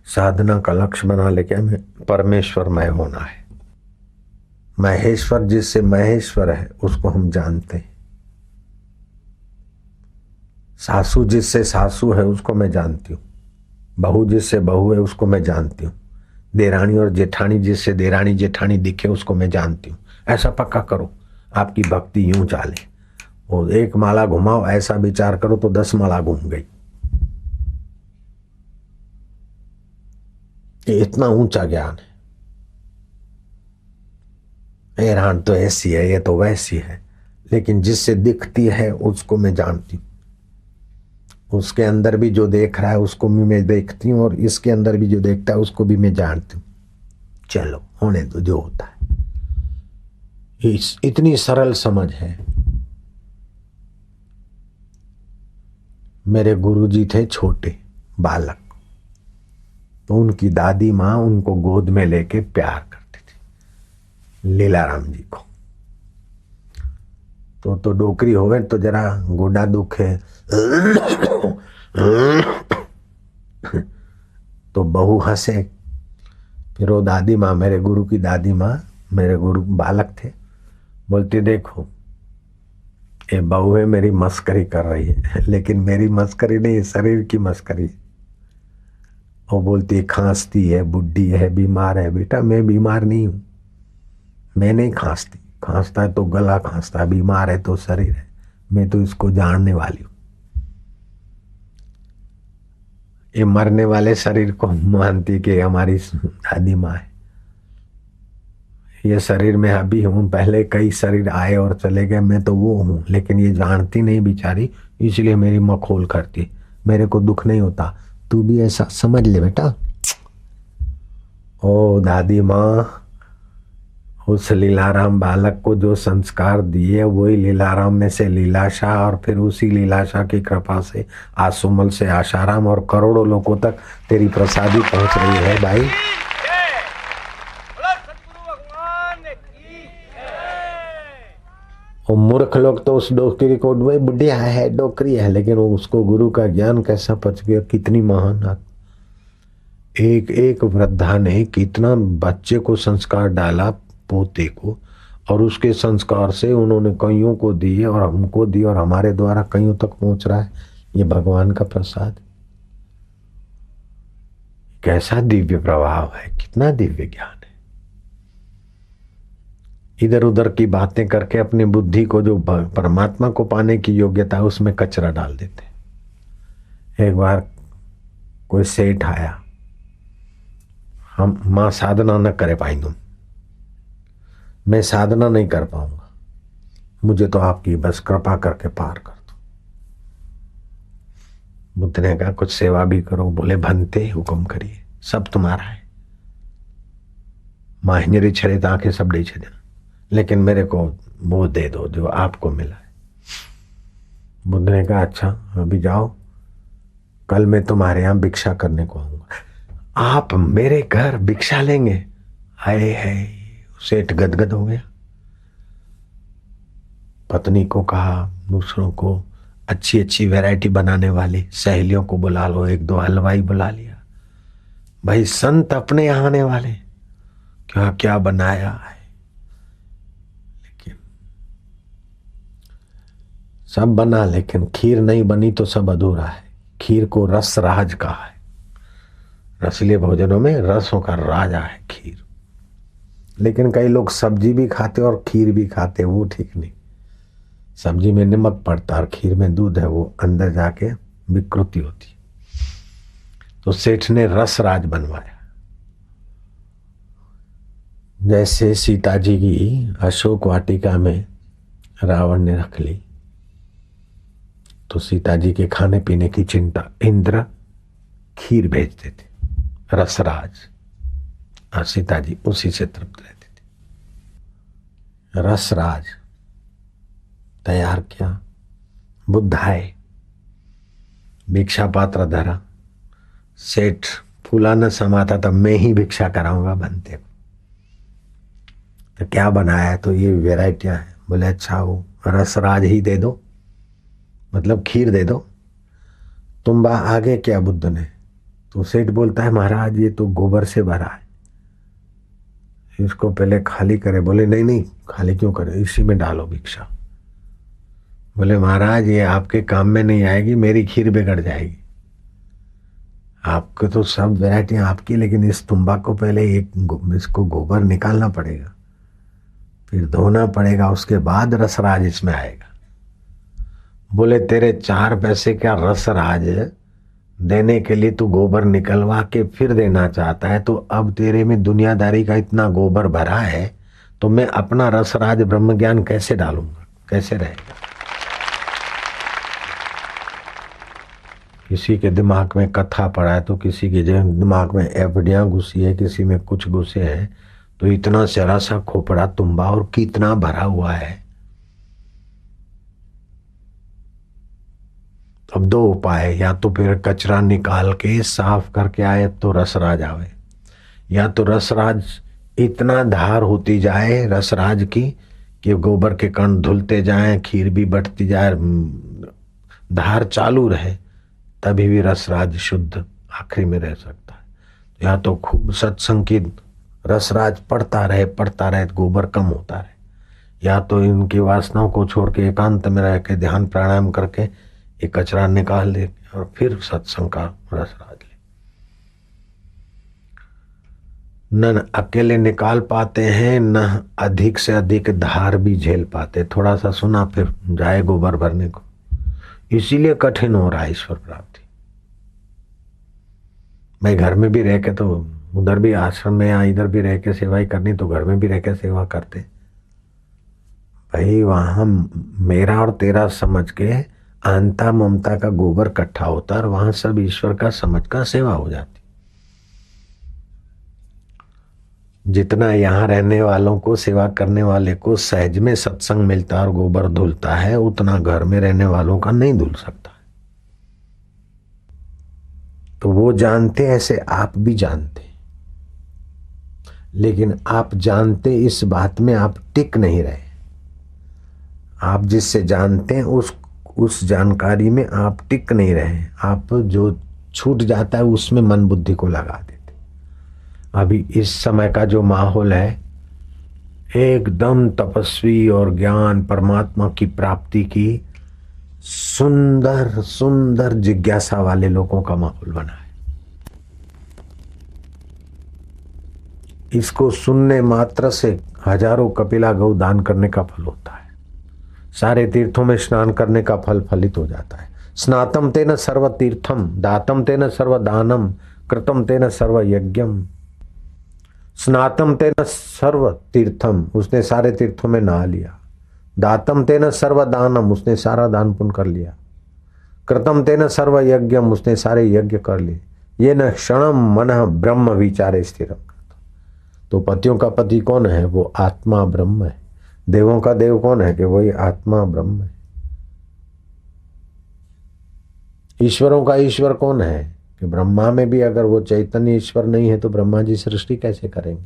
साधना का लक्ष्य बना लेके हमें परमेश्वरमय होना है। महेश्वर जिससे महेश्वर है उसको हम जानते हैं। सासू जिससे सासू है उसको मैं जानती हूँ। बहू जिससे बहू है उसको मैं जानती हूँ। देरानी और जेठानी जिससे देरानी जेठानी दिखे उसको मैं जानती हूँ। ऐसा पक्का करो, आपकी भक्ति यूं चाले। और एक माला घुमाओ, ऐसा विचार करो तो 10 माला घूम गई। ये इतना ऊंचा ज्ञान है। ये रान तो ऐसी है, ये तो वैसी है, लेकिन जिससे दिखती है उसको मैं जानती हूँ। उसके अंदर भी जो देख रहा है उसको भी मैं देखती हूँ, और इसके अंदर भी जो देखता है उसको भी मैं जानती हूँ। चलो होने दो जो होता है। इतनी सरल समझ है। मेरे गुरुजी थे छोटे बालक, तो उनकी दादी माँ उनको गोद में लेके प्यार करती थी, लीलाराम जी को। तो डोकरी होवे तो जरा गोडा दुखे तो बहू हंसे। फिर वो दादी माँ, मेरे गुरु की दादी माँ, मेरे गुरु बालक थे, बोलती देखो ये बहू है मेरी मस्करी कर रही है, लेकिन मेरी मस्करी नहीं, शरीर की मस्करी। वो बोलती है खांसती है, बुढ़ी है, बीमार है। बेटा मैं बीमार नहीं हूं, मैं नहीं खांसती। खांसता है तो गला खांसता है, बीमार है तो शरीर है। मैं तो इसको जानने वाली हूं। ये मरने वाले शरीर को मानती कि हमारी दादी माँ है। ये शरीर में अभी हूं, पहले कई शरीर आए और चले गए, मैं तो वो हूं, लेकिन ये जानती नहीं बेचारी, इसलिए मेरी मखौल करती। मेरे को दुख नहीं होता, तू भी ऐसा समझ ले बेटा। ओ दादी माँ उस लीलाराम बालक को जो संस्कार दिए वही लीलाराम में से लीलाशाह, और फिर उसी लीलाशाह की कृपा से आसुमल से आशाराम और करोड़ों लोगों तक तेरी प्रसादी पहुंच रही है भाई। वो मूर्ख लोग तो उस डोकरी को वही बुढ़िया है, डोकरी है, लेकिन वो उसको गुरु का ज्ञान कैसा पच गया। कितनी महान एक एक वृद्धा ने कितना बच्चे को संस्कार डाला, पोते को, और उसके संस्कार से उन्होंने कईयों को दिए और हमको दिए, और हमारे द्वारा कईयों तक पहुंच रहा है। ये भगवान का प्रसाद। कैसा दिव्य प्रभाव है, कितना दिव्य ज्ञान है। इधर उधर की बातें करके अपनी बुद्धि को, जो परमात्मा को पाने की योग्यता है, उसमें कचरा डाल देते। एक बार कोई सेठ आया, हम मां साधना न करे पाएंगे, मैं साधना नहीं कर पाऊंगा, मुझे तो आपकी बस कृपा करके पार कर दो। बुद्ध ने कहा कुछ सेवा भी करो। बोले भंते हुक्म करिए, सब तुम्हारा है। माहिंजरी छड़े तो आंखें सब दे छे, लेकिन मेरे को वो दे दो जो आपको मिला है। बुद्ध ने कहा अच्छा अभी जाओ, कल मैं तुम्हारे यहां भिक्षा करने को आऊंगा। आप मेरे घर भिक्षा लेंगे? हाय हाय, सेठ गदगद हो गया। पत्नी को कहा, दूसरों को, अच्छी अच्छी वैरायटी बनाने वाली सहेलियों को बुला लो, एक दो हलवाई बुला लिया। भाई संत अपने यहाँ आने वाले, क्या क्या बनाया है। लेकिन सब बना, लेकिन खीर नहीं बनी तो सब अधूरा है। खीर को रस राज कहा है। रसीले भोजनों में रसों का राजा है खीर। लेकिन कई लोग सब्जी भी खाते और खीर भी खाते, वो ठीक नहीं। सब्जी में नमक पड़ता और खीर में दूध है, वो अंदर जाके विकृति होती। तो सेठ ने रस राज बनवाया। जैसे सीता जी की अशोक वाटिका में रावण ने रख ली, तो सीता जी के खाने पीने की चिंता, इंद्र खीर भेजते थे, रसराज, और सीता जी उसी से तृप्त रहती थी। रसराज तैयार किया, बुद्ध आए, भिक्षा पात्र धरा। सेठ फूला न समाता तब मैं ही भिक्षा कराऊंगा बनते को। तो क्या बनाया? तो ये वेराइटियां हैं। बोले अच्छा वो रसराज ही दे दो, मतलब खीर दे दो। तुम आगे क्या? बुद्ध ने तो सेठ बोलता है महाराज ये तो गोबर से भरा है, इसको पहले खाली करे। बोले नहीं नहीं, खाली क्यों करे, इसी में डालो भिक्षा। बोले महाराज ये आपके काम में नहीं आएगी, मेरी खीर बिगड़ जाएगी। आपको तो सब वैरायटियां आपकी, लेकिन इस तुम्बा को पहले इसको गोबर निकालना पड़ेगा, फिर धोना पड़ेगा, उसके बाद रसराज इसमें आएगा। बोले तेरे 4 पैसे का रसराज देने के लिए तू गोबर निकलवा के फिर देना चाहता है, तो अब तेरे में दुनियादारी का इतना गोबर भरा है, तो मैं अपना रसराज ब्रह्म ज्ञान कैसे डालूंगा, कैसे रहेगा। किसी के दिमाग में कथा पड़ा है तो किसी के दिमाग में एफडियां घुसी है, किसी में कुछ घुसे हैं, तो इतना जरा सा खोपड़ा तुम्बा और कितना भरा हुआ है। अब 2 उपाय, या तो फिर कचरा निकाल के साफ करके आए तो रसराज आवे, या तो रसराज इतना धार होती जाए रसराज की कि गोबर के कण धुलते जाएं, खीर भी बढ़ती जाए, धार चालू रहे, तभी भी रसराज शुद्ध आखिरी में रह सकता है। या तो खूब सत्संग की रसराज पढ़ता रहे गोबर कम होता रहे, या तो इनकी वासनाओं को छोड़ के एकांत में रह के ध्यान प्राणायाम करके ये कचरा निकाल दे और फिर सत्संग का रसराज ले। न अकेले निकाल पाते हैं, न अधिक से अधिक धार भी झेल पाते। थोड़ा सा सुना फिर जाए गोबर भरने को, इसीलिए कठिन हो रहा है ईश्वर प्राप्ति। मैं घर में भी रह के, तो उधर भी आश्रम में या इधर भी रह के सेवा ही करनी, तो घर में भी रह के सेवा करते भाई। वहां मेरा और तेरा समझ के अहंता ममता का गोबर इकट्ठा होता और वहां सब ईश्वर का समझ का सेवा हो जाती। जितना यहाँ रहने वालों को, सेवा करने वाले को सहज में सत्संग मिलता और गोबर धुलता है, उतना घर में रहने वालों का नहीं धुल सकता। तो वो जानते, ऐसे आप भी जानते, लेकिन आप जानते इस बात में आप टिक नहीं रहे। आप जिससे जानते हैं उस जानकारी में आप टिक नहीं रहे। आप जो छूट जाता है उसमें मन बुद्धि को लगा देते। अभी इस समय का जो माहौल है एकदम तपस्वी और ज्ञान परमात्मा की प्राप्ति की सुंदर सुंदर जिज्ञासा वाले लोगों का माहौल बना है। इसको सुनने मात्र से हजारों कपिला गौ दान करने का फल होता है। सारे तीर्थों में स्नान करने का फल फलित हो जाता है। स्नातम तेन सर्व तीर्थम, दातम तेन सर्व दानम, कृतम तेन सर्व यज्ञम। स्नातम तेन सर्व तीर्थम, उसने सारे तीर्थों में नहा लिया। दातम तेन सर्व दानम, उसने सारा दान पुण्य कर लिया। कृतम तेन सर्व यज्ञम, उसने सारे यज्ञ कर लिए। ये न क्षणम मन ब्रह्म विचारे स्थिरम। तो पतियों का पति कौन है? वो आत्मा ब्रह्म है। देवों का देव कौन है? कि वही आत्मा ब्रह्म है। ईश्वरों का ईश्वर कौन है? कि ब्रह्मा में भी अगर वो चैतन्य ईश्वर नहीं है तो ब्रह्मा जी सृष्टि कैसे करेंगे?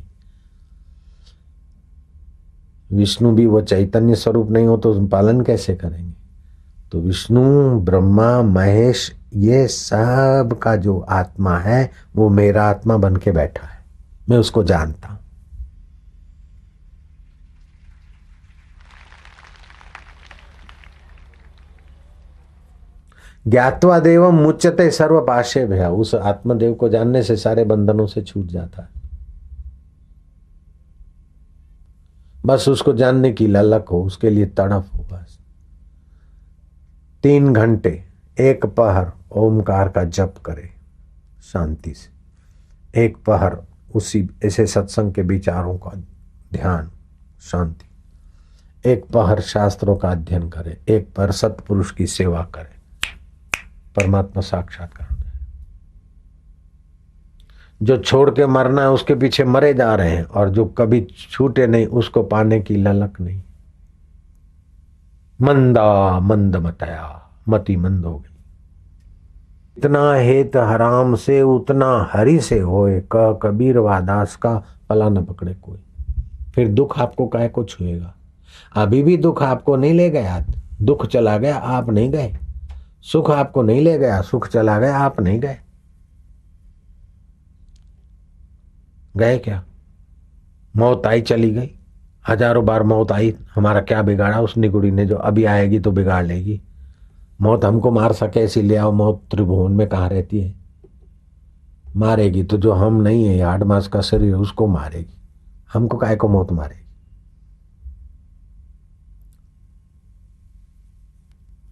विष्णु भी वो चैतन्य स्वरूप नहीं हो तो पालन कैसे करेंगे? तो विष्णु, ब्रह्मा, महेश, ये सब का जो आत्मा है वो मेरा आत्मा बन के बैठा है। मैं उसको जानता हूं। ज्ञात्वा देवम मुच्यते सर्व पाशे भया। उस आत्मदेव को जानने से सारे बंधनों से छूट जाता है। बस उसको जानने की ललक हो, उसके लिए तड़प हो। बस 3 घंटे 1 पहर ओमकार का जप करे शांति से। 1 पहर उसी ऐसे सत्संग के विचारों का ध्यान, शांति। 1 पहर शास्त्रों का अध्ययन करे। 1 पहर सत्पुरुष की सेवा करे। परमात्मा साक्षात्कार हो जाए। जो छोड़ के मरना है उसके पीछे मरे जा रहे हैं, और जो कभी छूटे नहीं उसको पाने की ललक नहीं। मंदा मंद मतया, मति मंद हो गई। इतना हेत हराम से उतना हरि से होए, क कबीर वादास का पला न पकड़े कोई। फिर दुख आपको काहे को छुएगा? अभी भी दुख आपको नहीं ले गया, दुख चला गया, आप नहीं गए। सुख आपको नहीं ले गया, सुख चला गया, आप नहीं गए। गए क्या? मौत आई चली गई, हजारों बार मौत आई, हमारा क्या बिगाड़ा उस निगुड़ी ने जो अभी आएगी तो बिगाड़ लेगी। मौत हमको मार सके इसीलिए आओ, मौत त्रिभुवन में कहाँ रहती है? मारेगी तो जो हम नहीं है, 8 मास का शरीर उसको मारेगी, हमको काहे को मौत मारेगी?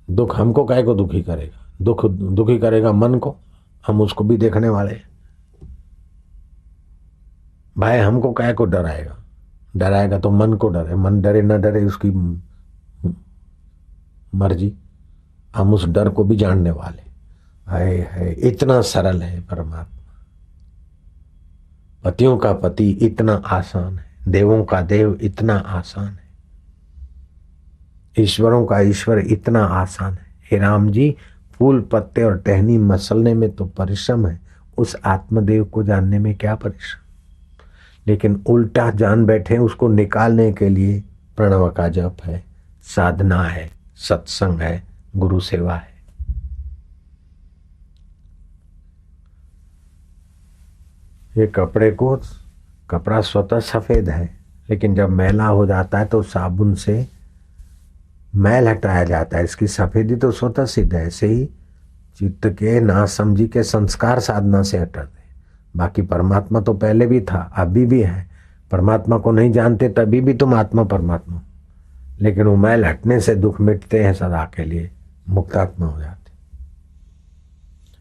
दुख हमको काहे को दुखी करेगा? दुख दुखी करेगा मन को, हम उसको भी देखने वाले हैं। भाई हमको काहे को डराएगा? डराएगा तो मन को डरे, मन डरे न डरे उसकी मर्जी। हम उस डर को भी जानने वाले। है इतना सरल है परमात्मा। पतियों का पति इतना आसान है, देवों का देव इतना आसान है, ईश्वरों का ईश्वर इतना आसान है। हे राम जी, फूल पत्ते और टहनी मसलने में तो परिश्रम है, उस आत्मदेव को जानने में क्या परिश्रम? लेकिन उल्टा जान बैठे उसको निकालने के लिए प्रणव का जप है, साधना है, सत्संग है, गुरु सेवा है। ये कपड़ा स्वतः सफेद है, लेकिन जब मैला हो जाता है तो साबुन से मैल हटाया जाता है। इसकी सफेदी तो स्वतः सिद्ध है। ऐसे ही चित्त के नासमझी के संस्कार साधना से हटाते। बाकी परमात्मा तो पहले भी था, अभी भी है। परमात्मा को नहीं जानते तभी भी तुम आत्मा परमात्मा, लेकिन वो मैल हटने से दुख मिटते हैं सदा के लिए, मुक्तात्मा हो जाते।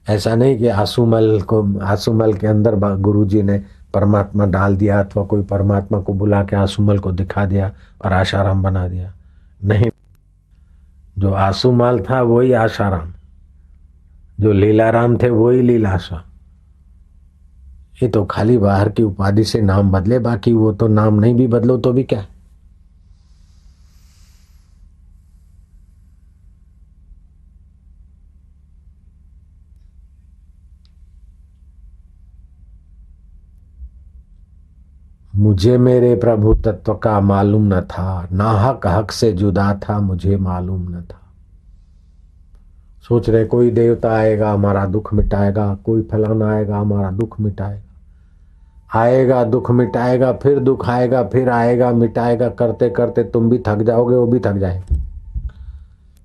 ऐसा नहीं कि आंसूमल के अंदर गुरुजी ने परमात्मा डाल दिया, अथवा कोई परमात्मा को बुला के आंसूमल को दिखा दिया और आशाराम बना दिया। नहीं, जो आंसूमल था वही आशाराम, जो लीलाराम थे वही लीलाशा। ये तो खाली बाहर की उपाधि से नाम बदले, बाकी वो तो नाम नहीं भी बदलो तो भी क्या। मुझे मेरे प्रभु तत्व का मालूम न था, ना हक हक से जुदा था, मुझे मालूम न था। सोच रहे कोई देवता आएगा हमारा दुख मिटाएगा, कोई फलाना आएगा हमारा दुख मिटाएगा। आएगा दुख मिटाएगा, फिर दुख आएगा, फिर आएगा मिटाएगा, करते करते तुम भी थक जाओगे, वो भी थक जाएगा।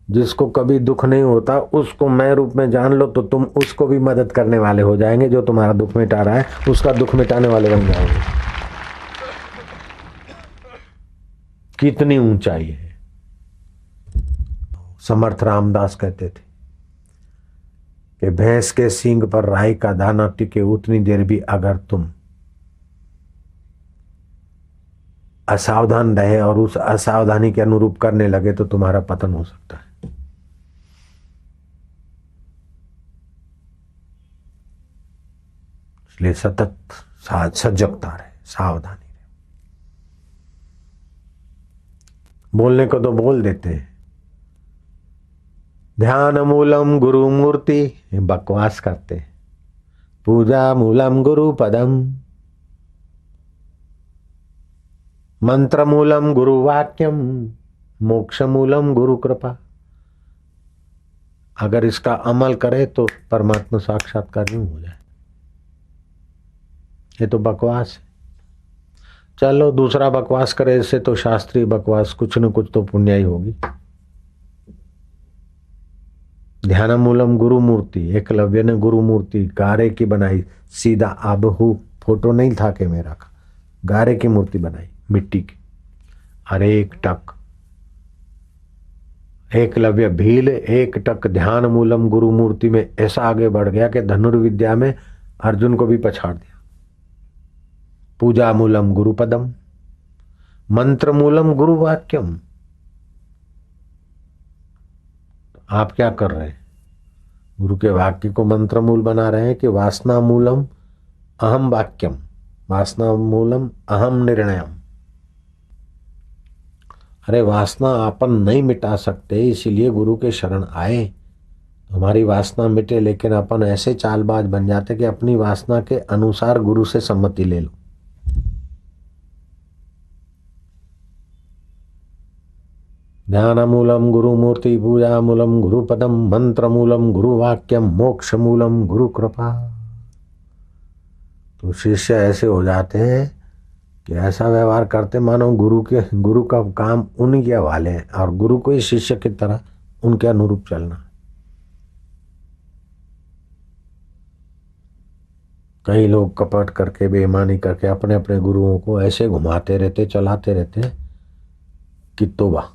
जिसको कभी दुख नहीं होता उसको मैं रूप में जान लो तो तुम उसको भी मदद करने वाले हो जाएंगे। जो तुम्हारा दुख मिटा रहा है उसका दुख मिटाने वाले बन जाओगे। कितनी ऊंचाई है। समर्थ रामदास कहते थे कि भैंस के सींग पर राई का दाना टिके उतनी देर भी अगर तुम असावधान रहे और उस असावधानी के अनुरूप करने लगे तो तुम्हारा पतन हो सकता है। इसलिए सतत सजगता रहे, सावधानी रहे। बोलने को तो बोल देते हैं, ध्यान मूलम गुरु मूर्ति, बकवास करते हैं। पूजा मूलम गुरु पदम, मंत्र मूलम गुरु वाक्यम, मोक्ष मूलम गुरु कृपा। अगर इसका अमल करे तो परमात्मा साक्षात्कार नहीं हो जाए। ये तो बकवास है। चलो दूसरा बकवास करे इससे तो शास्त्रीय बकवास, कुछ न कुछ तो पुण्य ही होगी। ध्यान मूलम गुरु मूर्ति, एकलव्य ने गुरु मूर्ति गारे की बनाई, सीधा आबहू फोटो नहीं था के मेरा का, गारे की मूर्ति बनाई मिट्टी की। अरे एक टक एकलव्य भील, एक टक ध्यान मूलम गुरु मूर्ति में ऐसा आगे बढ़ गया कि धनुर्विद्या में अर्जुन को भी पछाड़ दिया। पूजा मूलम गुरु पदम, मंत्र मूलम गुरु वाक्यम। आप क्या कर रहे हैं? गुरु के वाक्य को मंत्र मूल बना रहे हैं कि वासना मूलम अहम वाक्यम, वासना मूलम अहम निर्णयम। अरे वासना अपन नहीं मिटा सकते, इसीलिए गुरु के शरण आए, हमारी वासना मिटे। लेकिन अपन ऐसे चालबाज बन जाते कि अपनी वासना के अनुसार गुरु से सम्मति ले लो। ध्यान मूलम गुरु मूर्ति, पूजा मूलम गुरु पदम, मंत्र मूलम गुरु वाक्यम, मोक्ष मूलम गुरु कृपा। तो शिष्य ऐसे हो जाते हैं कि ऐसा व्यवहार करते मानो गुरु का काम उनके हवाले है और गुरु को ही शिष्य की तरह उनके अनुरूप चलना। कई लोग कपट करके बेईमानी करके अपने अपने गुरुओं को ऐसे घुमाते रहते चलाते रहते कि तौबा।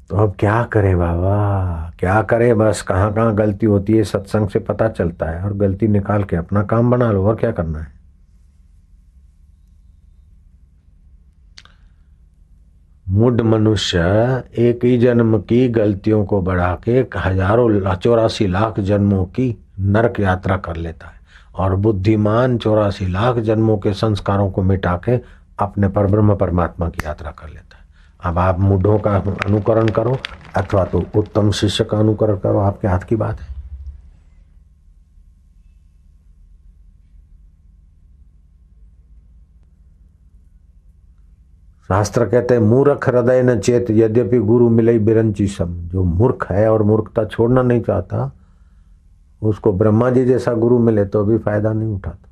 तो अब क्या करें बाबा, क्या करें, बस कहाँ कहाँ गलती होती है सत्संग से पता चलता है और गलती निकाल के अपना काम बना लो और क्या करना है। मूढ़ मनुष्य एक ही जन्म की गलतियों को बढ़ा के 84 लाख जन्मों की नरक यात्रा कर लेता है और बुद्धिमान 84 लाख जन्मों के संस्कारों को मिटा के अपने परब्रह्म परमात्मा की यात्रा कर लेता है। अब आप मूढ़ों का अनुकरण करो अथवा तो उत्तम शिष्य का अनुकरण करो, आपके हाथ की बात है। शास्त्र कहते हैं मूर्ख हृदय न चेत यद्यपि गुरु मिले बिरंची सम। जो मूर्ख है और मूर्खता छोड़ना नहीं चाहता उसको ब्रह्मा जी जैसा गुरु मिले तो भी फायदा नहीं उठाता।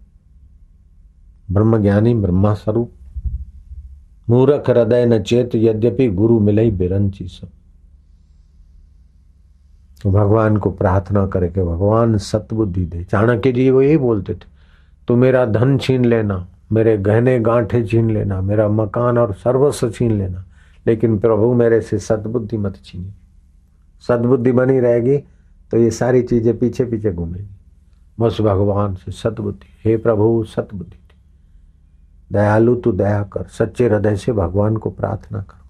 ब्रह्म ज्ञानी ब्रह्मा स्वरूप। मूर्ख हृदय न चेत यद्यपि गुरु मिले बिरंची सम। तो भगवान को प्रार्थना करे कि भगवान सतबुद्धि दे। चाणक्य जी वो यही बोलते थे, तू मेरा धन छीन लेना, मेरे गहने गांठे छीन लेना, मेरा मकान और सर्वस्व छीन लेना, लेकिन प्रभु मेरे से सद्बुद्धि मत छीनी। सद्बुद्धि बनी रहेगी तो ये सारी चीजें पीछे पीछे घूमेगी। बस भगवान से सद्बुद्धि, हे प्रभु सद्बुद्धि दयालु तू दया कर। सच्चे हृदय से भगवान को प्रार्थना करो।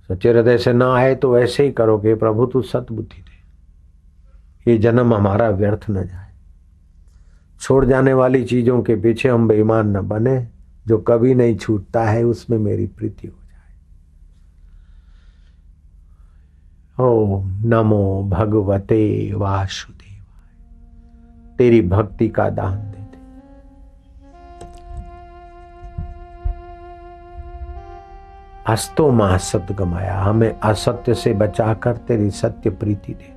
सच्चे हृदय से ना आए तो ऐसे ही करो कि प्रभु तू सद्बुद्धि दे, ये जन्म हमारा व्यर्थ न जाए। छोड़ जाने वाली चीजों के पीछे हम बेईमान न बने। जो कभी नहीं छूटता है उसमें मेरी प्रीति हो जाए। ओम नमो भगवते वासुदेवाय। तेरी भक्ति का दान दे दे। अस्तो मां सत गमाया, हमें असत्य से बचाकर तेरी सत्य प्रीति दे दे।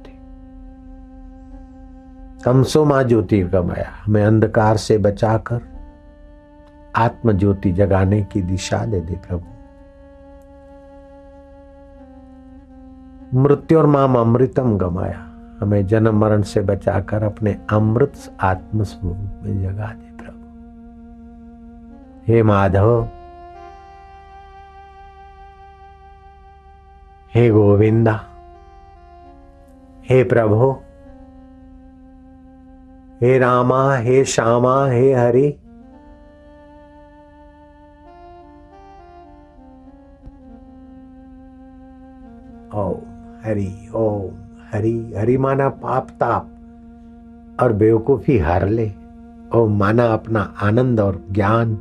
तमसो मां ज्योतिर्गमया, हमें अंधकार से बचाकर आत्म ज्योति जगाने की दिशा दे दे प्रभु। मृत्यु और माम अमृतम गमाया, हमें जन्म मरण से बचाकर अपने अमृत आत्म स्वरूप में जगा दे प्रभु। हे माधव, हे गोविंदा, हे प्रभु, हे रामा, हे श्यामा, हे हरि, ओम हरि ओम हरि। हरि माना पाप ताप और बेवकूफी हर ले। ओम माना अपना आनंद और ज्ञान,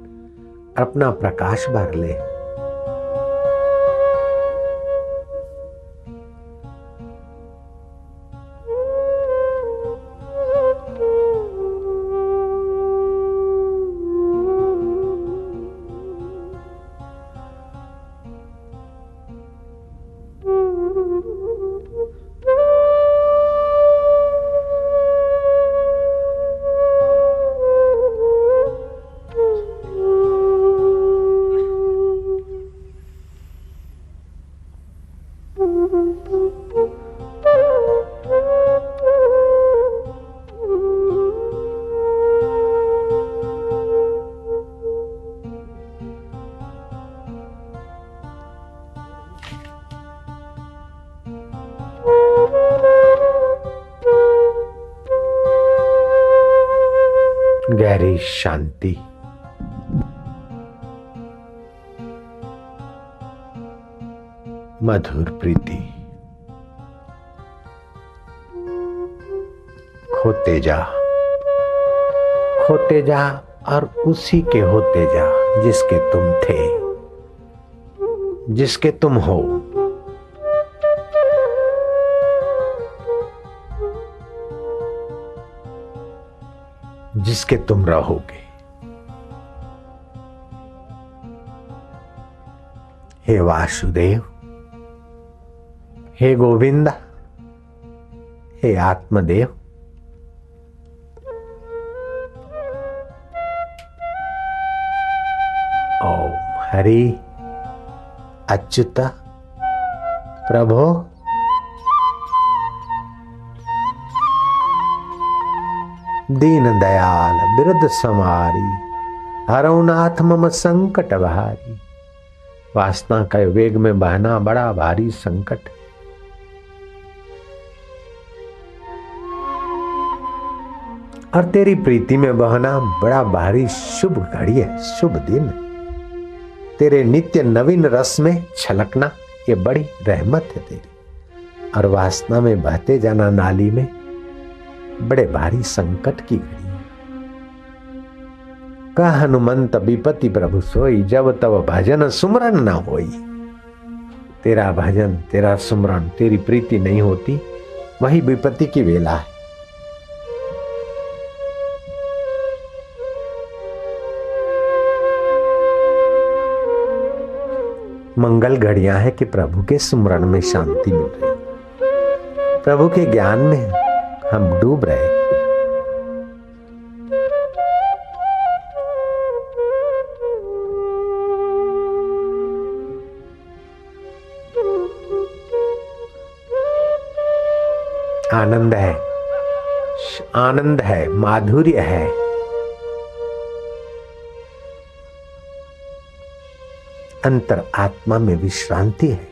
अपना प्रकाश भर ले। गहरी शांति। मधुर प्रीति। खोते जा और उसी के होते जा जिसके तुम थे, जिसके तुम हो। जिसके तुम रहोगे। हे वासुदेव, हे गोविंदा, हे आत्मदेव, ओम हरि अच्युत प्रभो दीन दयाल बिरद समारी, हरौ नाथ मम संकट भारी। वासना के वेग में बहना बड़ा भारी संकट, और तेरी प्रीति में बहना बड़ा भारी शुभ घड़ी है, शुभ दिन। तेरे नित्य नवीन रस में छलकना ये बड़ी रहमत है तेरी, और वासना में बहते जाना नाली में बड़े भारी संकट की घड़ी है। कह हनुमंत विपत्ति प्रभु सोई, जब तब भजन सुमरन न होई। तेरा भजन, तेरा सुमरन, तेरी प्रीति नहीं होती, वही विपत्ति की वेला है। मंगल घड़ियां है कि प्रभु के सुमरन में शांति मिल रही, प्रभु के ज्ञान में हम डूब रहे। आनंद है, आनंद है, माधुर्य है। अंतर आत्मा में विश्रांति है।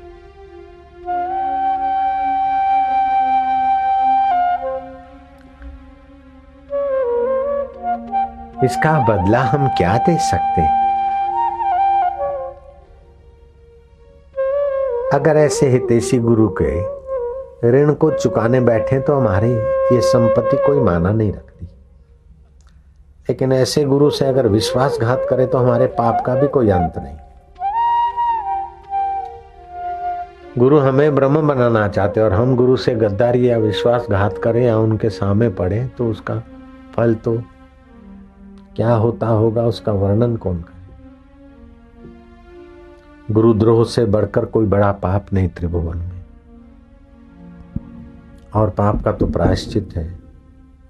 इसका बदला हम क्या दे सकते हैं? अगर ऐसे हितैषी गुरु के ऋण को चुकाने बैठे तो हमारी ये संपत्ति कोई माना नहीं रखती, लेकिन ऐसे गुरु से अगर विश्वासघात करे तो हमारे पाप का भी कोई अंत नहीं। गुरु हमें ब्रह्म बनाना चाहते और हम गुरु से गद्दारी या विश्वासघात करें या उनके सामने पड़े तो उसका फल तो क्या होता होगा, उसका वर्णन कौन करे। गुरुद्रोह से बढ़कर कोई बड़ा पाप नहीं त्रिभुवन में, और पाप का तो प्रायश्चित है,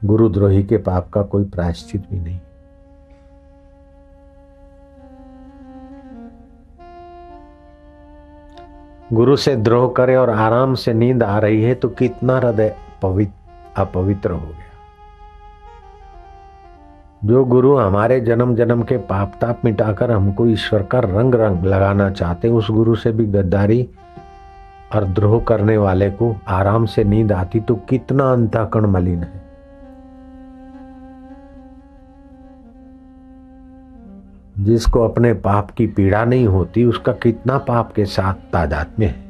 गुरुद्रोही के पाप का कोई प्रायश्चित भी नहीं। गुरु से द्रोह करे और आराम से नींद आ रही है तो कितना हृदय अपवित्र हो गया। जो गुरु हमारे जन्म जन्म के पाप ताप मिटाकर हमको ईश्वर का रंग लगाना चाहते, उस गुरु से भी गद्दारी और द्रोह करने वाले को आराम से नींद आती तो कितना अंतःकरण मलिन है। जिसको अपने पाप की पीड़ा नहीं होती उसका कितना पाप के साथ तादात्म्य है।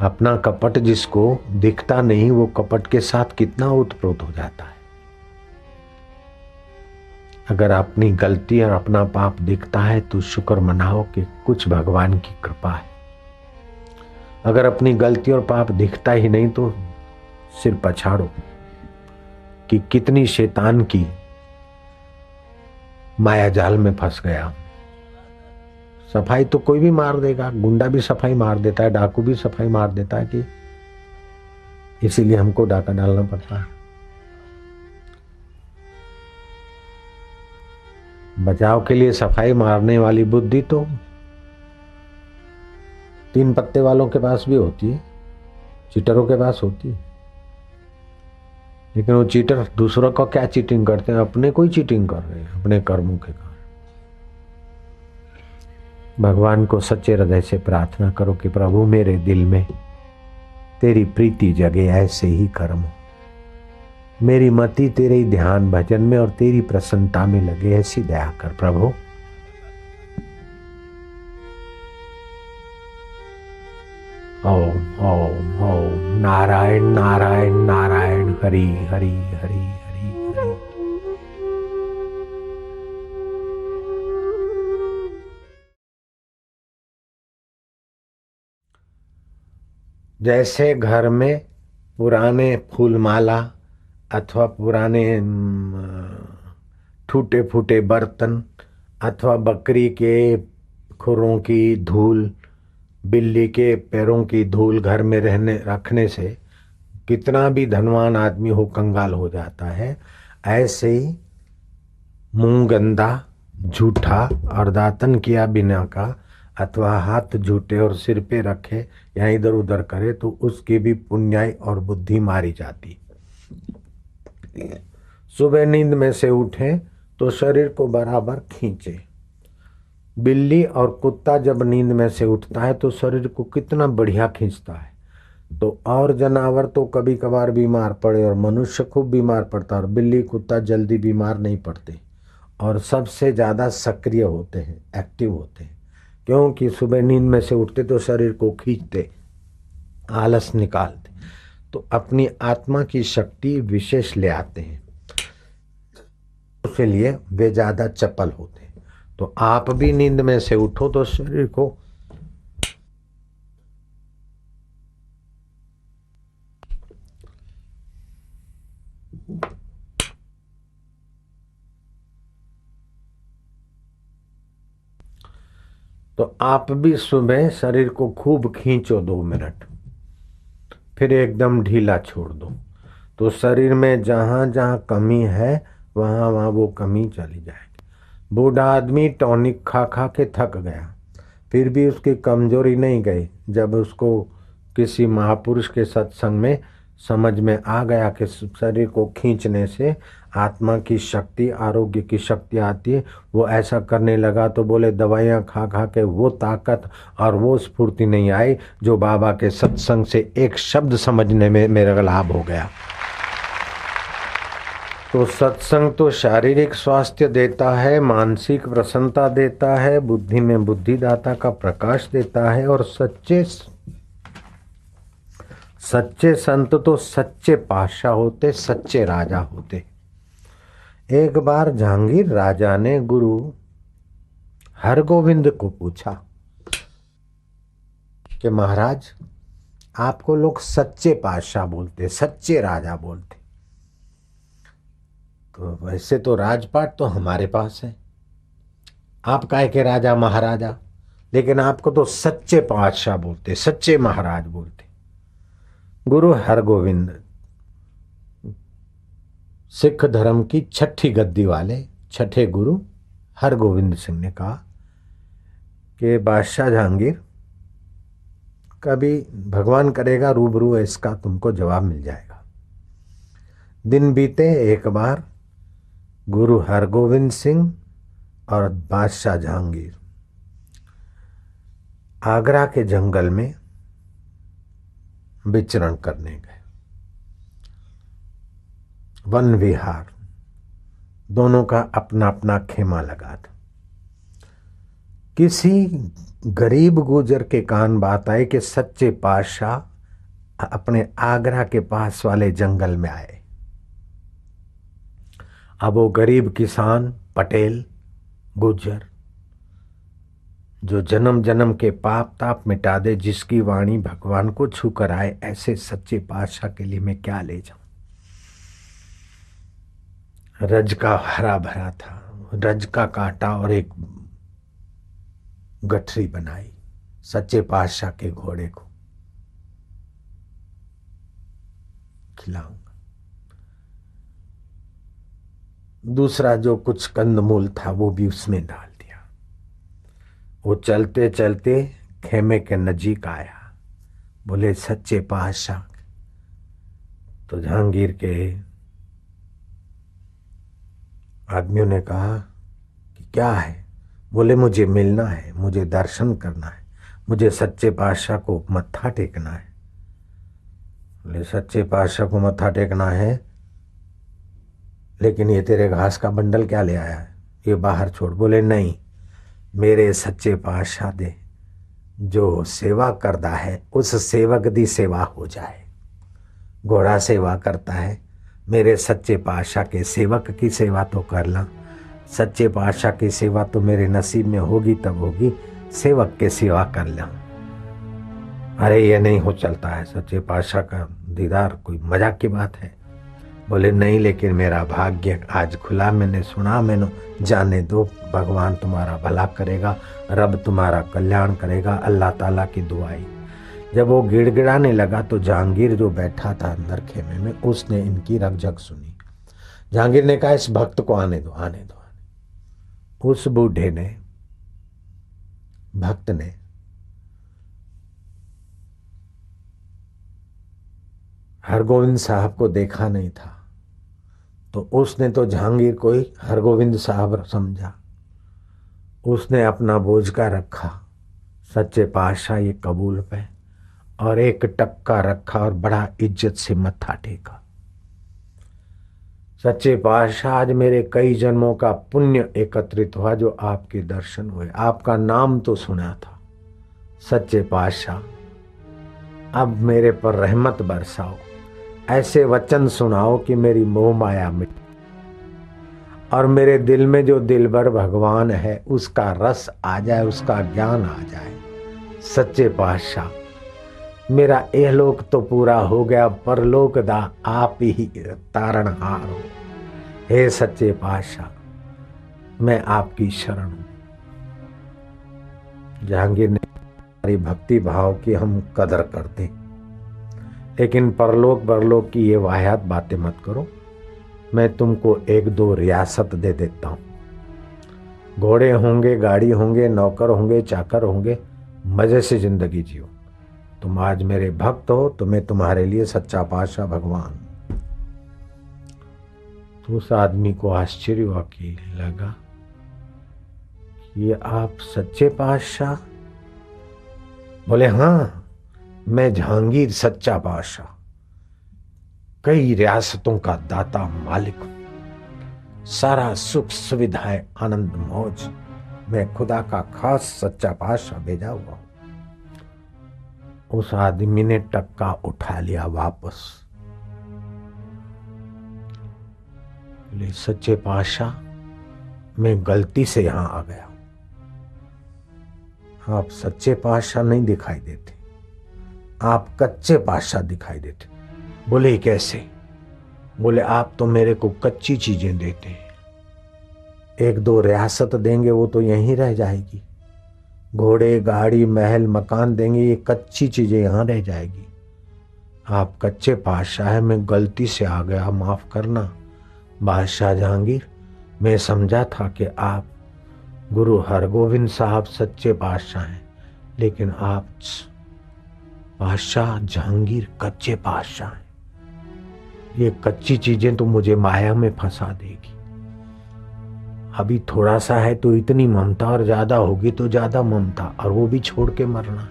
अपना कपट जिसको दिखता नहीं वो कपट के साथ कितना ओतप्रोत हो जाता है। अगर अपनी गलती और अपना पाप दिखता है तो शुक्र मनाओ कि कुछ भगवान की कृपा है। अगर अपनी गलती और पाप दिखता ही नहीं तो सिर पछाड़ो कि कितनी शैतान की माया जाल में फंस गया। सफाई तो कोई भी मार देगा, गुंडा भी सफाई मार देता है, डाकू भी सफाई मार देता है, कि इसीलिए हमको डाका डालना पड़ता है। बचाव के लिए सफाई मारने वाली बुद्धि तो 3 पत्ते वालों के पास भी होती है, चीटरों के पास होती है, लेकिन वो चीटर दूसरों को क्या चीटिंग करते हैं, अपने को ही चीटिंग कर रहे हैं अपने कर्मों के कारण। भगवान को सच्चे हृदय से प्रार्थना करो कि प्रभु मेरे दिल में तेरी प्रीति जगे, ऐसे ही कर्म हो। मेरी मति तेरे ध्यान भजन में और तेरी प्रसन्नता में लगे, ऐसी दया कर प्रभु। ओम ओम ओम नारायण नारायण नारायण, हरि हरि हरि हरि हरि। जैसे घर में पुराने फूलमाला अथवा पुराने टूटे फूटे बर्तन अथवा बकरी के खुरों की धूल बिल्ली के पैरों की धूल घर में रहने रखने से कितना भी धनवान आदमी हो कंगाल हो जाता है। ऐसे ही मुंह गंदा, झूठा और दातन किया बिना का, अथवा हाथ झूठे और सिर पे रखे या इधर उधर करे तो उसकी भी पुण्याई और बुद्धि मारी जाती। सुबह नींद में से उठे तो शरीर को बराबर खींचे। बिल्ली और कुत्ता जब नींद में से उठता है तो शरीर को कितना बढ़िया खींचता है। तो और जानवर तो कभी कभार बीमार पड़े और मनुष्य खूब बीमार पड़ता है, और बिल्ली कुत्ता जल्दी बीमार नहीं पड़ते और सबसे ज़्यादा सक्रिय होते हैं, एक्टिव होते हैं, क्योंकि सुबह नींद में से उठते तो शरीर को खींचते, आलस निकालते, तो अपनी आत्मा की शक्ति विशेष ले आते हैं, इसलिए वे ज़्यादा चपल होते हैं। तो आप भी नींद में से उठो तो शरीर को आप भी सुबह शरीर को खूब खींचो 2 मिनट, फिर एकदम ढीला छोड़ दो, तो शरीर में जहां जहां कमी है वहां वहां वो कमी चली जाएगी। बूढ़ा आदमी टॉनिक खा खा के थक गया, फिर भी उसकी कमजोरी नहीं गई। जब उसको किसी महापुरुष के सत्संग में समझ में आ गया कि शरीर को खींचने से आत्मा की शक्ति, आरोग्य की शक्ति आती है, वो ऐसा करने लगा। तो बोले दवाइयाँ खा खा के वो ताकत और वो स्फूर्ति नहीं आई जो बाबा के सत्संग से एक शब्द समझने में मेरा लाभ हो गया। तो सत्संग तो शारीरिक स्वास्थ्य देता है, मानसिक प्रसन्नता देता है, बुद्धि में बुद्धिदाता का प्रकाश देता है, और सच्चे संत तो सच्चे पातशाह होते, सच्चे राजा होते। एक बार जहांगीर राजा ने गुरु हरगोविंद को पूछा कि महाराज, आपको लोग सच्चे पातशाह बोलते, सच्चे राजा बोलते, तो वैसे तो राजपाट तो हमारे पास है, आप काहे के राजा महाराजा, लेकिन आपको तो सच्चे पातशाह बोलते, सच्चे महाराज बोलते। गुरु हरगोविंद सिख धर्म की 6ठी गद्दी वाले 6ठे गुरु हरगोविंद सिंह ने कहा कि बादशाह जहांगीर, कभी भगवान करेगा रूबरू इसका तुमको जवाब मिल जाएगा। दिन बीते, एक बार गुरु हरगोविंद सिंह और बादशाह जहांगीर आगरा के जंगल में विचरण करने गए। वन विहार, दोनों का अपना अपना खेमा लगा था। किसी गरीब गुजर के कान बात आई कि सच्चे पातशाह अपने आगरा के पास वाले जंगल में आए। अब वो गरीब किसान, पटेल, गुजर, जो जन्म जन्म के पाप ताप मिटा दे, जिसकी वाणी भगवान को छू कर आए, ऐसे सच्चे पातशाह के लिए मैं क्या ले जाऊं। रज का हरा भरा था, रज का काटा और एक गठरी बनाई सच्चे पातशाह के घोड़े को खिलाऊंगा। दूसरा जो कुछ कंदमूल था वो भी उसमें डाल दिया। वो चलते चलते खेमे के नजीक आया। बोले सच्चे पातशाह। तो जहांगीर के आदमियों ने कहा कि क्या है। बोले मुझे मिलना है, मुझे दर्शन करना है, मुझे सच्चे पातशाह को मत्था टेकना है। बोले सच्चे पातशाह को मत्था टेकना है, लेकिन ये तेरे घास का बंडल क्या ले आया है, ये बाहर छोड़। बोले नहीं, मेरे सच्चे पातशाह दे जो सेवा करता है उस सेवक दी सेवा हो जाए। घोड़ा सेवा करता है, मेरे सच्चे पातशाह के सेवक की सेवा तो कर ला। सच्चे पातशाह की सेवा तो मेरे नसीब में होगी तब होगी, सेवक के सेवा कर ला। अरे ये नहीं हो चलता है, सच्चे पातशाह का दीदार कोई मजाक की बात है। बोले नहीं, लेकिन मेरा भाग्य आज खुला, मैंने सुना, मैंने जाने दो, भगवान तुम्हारा भला करेगा, रब तुम्हारा कल्याण करेगा, अल्लाह ताला की दुआई। जब वो गिड़गिड़ाने लगा तो जहांगीर जो बैठा था अंदर खेमे में, उसने इनकी रकझक सुनी। जहांगीर ने कहा इस भक्त को आने दो, आने दो। उस बूढ़े ने, भक्त ने हरगोविंद साहब को देखा नहीं था, तो उसने तो जहांगीर को ही हरगोविंद साहब समझा। उसने अपना बोझ का रखा सच्चे पातशाह ये कबूल पे, और एक टक्का रखा और बड़ा इज्जत से मत्था टेका। सच्चे पातशाह, आज मेरे कई जन्मों का पुण्य एकत्रित हुआ जो आपके दर्शन हुए, आपका नाम तो सुना था। सच्चे पातशाह, अब मेरे पर रहमत बरसाओ, ऐसे वचन सुनाओ कि मेरी मोह माया मिटे और मेरे दिल में जो दिलबर भगवान है उसका रस आ जाए, उसका ज्ञान आ जाए। सच्चे पातशाह, मेरा इहलोक तो पूरा हो गया, परलोक दा आप ही तारणहार हो। हे सच्चे पातशाह, मैं आपकी शरण हूं। जहांगीर ने हमारी भक्ति भाव की हम कदर करते, लेकिन परलोक बरलोक की ये वाहियात बातें मत करो। मैं तुमको एक दो रियासत दे देता हूं, घोड़े होंगे, गाड़ी होंगे, नौकर होंगे, चाकर होंगे, मजे से जिंदगी जियो। तुम आज मेरे भक्त हो तो मैं तुम्हारे लिए सच्चा पातशाह भगवान। तो उस आदमी को आश्चर्य हुआ कि लगा ये आप सच्चे पातशाह? बोले हाँ, मैं जहांगीर सच्चा पातशाह, कई रियासतों का दाता मालिक हूं, सारा सुख सुविधाएं आनंद मौज मैं खुदा का खास सच्चा पातशाह भेजा हुआ हूं। उस आदमी ने टक्का उठा लिया वापस। बोले सच्चे पातशाह, मैं गलती से यहां आ गया, आप सच्चे पातशाह नहीं दिखाई देते, आप कच्चे पातशाह दिखाई देते। बोले कैसे? बोले आप तो मेरे को कच्ची चीजें देते हैं, एक दो रियासत देंगे वो तो यहीं रह जाएगी, घोड़े गाड़ी महल मकान देंगे, ये कच्ची चीजें यहां रह जाएगी। आप कच्चे पातशाह है, मैं गलती से आ गया, माफ करना। बादशाह जहांगीर, मैं समझा था कि आप गुरु हरगोविंद साहब सच्चे पातशाह हैं, लेकिन आप बादशाह जहांगीर कच्चे पातशाह हैं। ये कच्ची चीजें तो मुझे माया में फंसा देगी। अभी थोड़ा सा है तो इतनी ममता, और ज्यादा होगी तो ज्यादा ममता, और वो भी छोड़ के मरना।